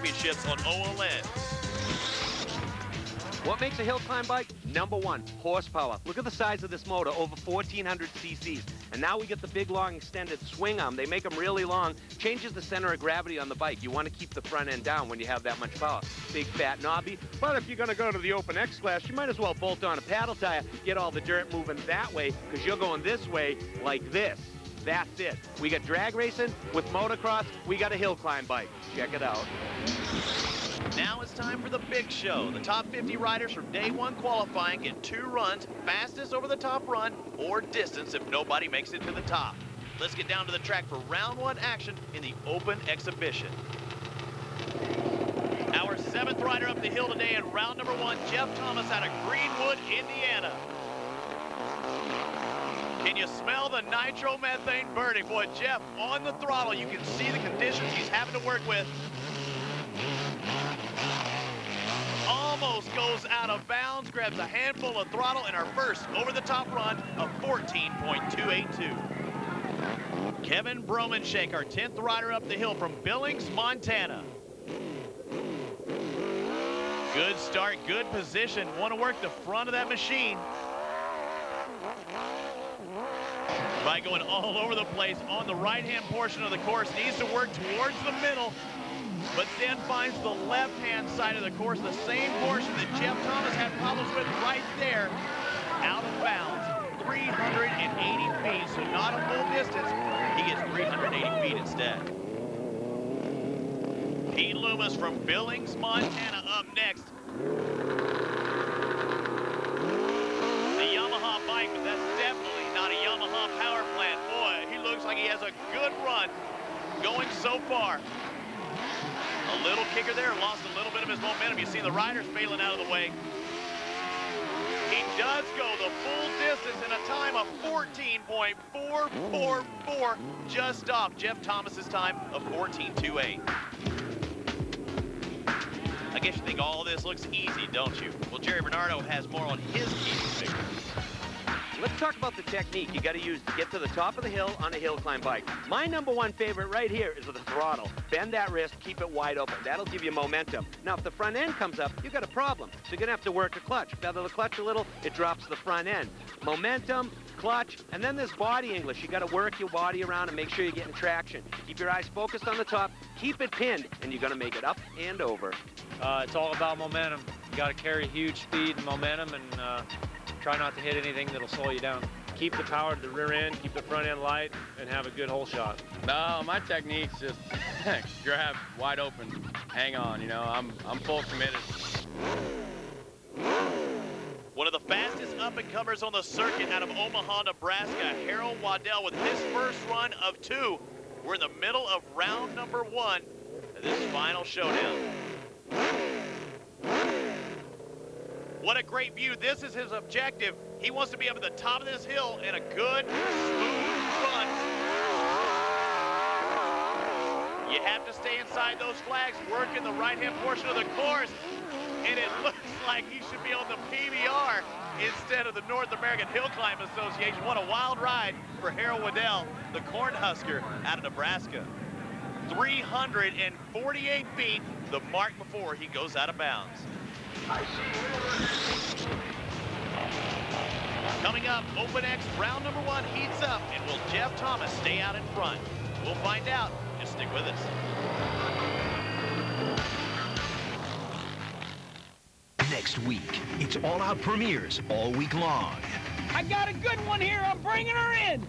Championships on OLN. What makes a hill climb bike? Number one, horsepower. Look at the size of this motor, over 1,400 cc's. And now we get the big, long, extended swing arm. They make them really long. Changes the center of gravity on the bike. You want to keep the front end down when you have that much power. Big, fat, knobby. But if you're going to go to the Open X class, you might as well bolt on a paddle tire, get all the dirt moving that way, because you're going this way like this. That's it. We got drag racing with motocross. We got a hill climb bike. Check it out. Now it's time for the big show. The top 50 riders from day one qualifying get 2 runs, fastest over the top run or distance if nobody makes it to the top. Let's get down to the track for round 1 action in the Open Exhibition. Our 7th rider up the hill today in round number 1, Jeff Thomas out of Greenwood, Indiana. Can you smell the nitromethane burning? Boy, Jeff on the throttle. You can see the conditions he's having to work with. Almost goes out of bounds, grabs a handful of throttle in our first over-the-top run of 14.282. Kevin Bromanshake, our 10th rider up the hill from Billings, Montana. Good start, good position. Want to work the front of that machine. By going all over the place on the right-hand portion of the course, needs to work towards the middle, but then finds the left-hand side of the course, the same portion that Jeff Thomas had problems with right there, out of bounds, 380 feet, so not a full distance. He gets 380 feet instead. Pete Loomis from Billings, Montana up next. The Yamaha bike, but that's definitely not a Yamaha power plant. Boy, he looks like he has a good run going so far. A little kicker there, lost a little bit of his momentum. You see the riders bailing out of the way. He does go the full distance in a time of 14.444, just off Jeff Thomas's time of 14.28. I guess you think all this looks easy, don't you? Well, Jerry Bernardo has more on his key figure. Let's talk about the technique you got to use to get to the top of the hill on a hill climb bike. My number 1 favorite right here is the throttle. Bend that wrist, keep it wide open. That'll give you momentum. Now, if the front end comes up, you got a problem. So you're going to have to work a clutch. Feather the clutch a little, it drops the front end. Momentum, clutch, and then there's body English. You got to work your body around and make sure you're getting traction. Keep your eyes focused on the top, keep it pinned, and you're going to make it up and over. It's all about momentum. You got to carry huge speed and momentum, and try not to hit anything that'll slow you down. Keep the power to the rear end, keep the front end light, and have a good hole shot. No, my technique's just grab wide open, hang on, you know, I'm full committed. One of the fastest up-and-comers on the circuit out of Omaha, Nebraska, Harold Waddell with his first run of 2. We're in the middle of round number 1 of this final showdown. What a great view. This is his objective. He wants to be up at the top of this hill in a good, smooth run. You have to stay inside those flags, work in the right-hand portion of the course, and it looks like he should be on the PBR instead of the North American Hill Climb Association. What a wild ride for Harold Waddell, the Cornhusker out of Nebraska. 348 feet, the mark before he goes out of bounds. Coming up, Open X round number 1 heats up, and will Jeff Thomas stay out in front? We'll find out. Just stick with us. Next week, it's all-out premieres all week long. I got a good one here. I'm bringing her in.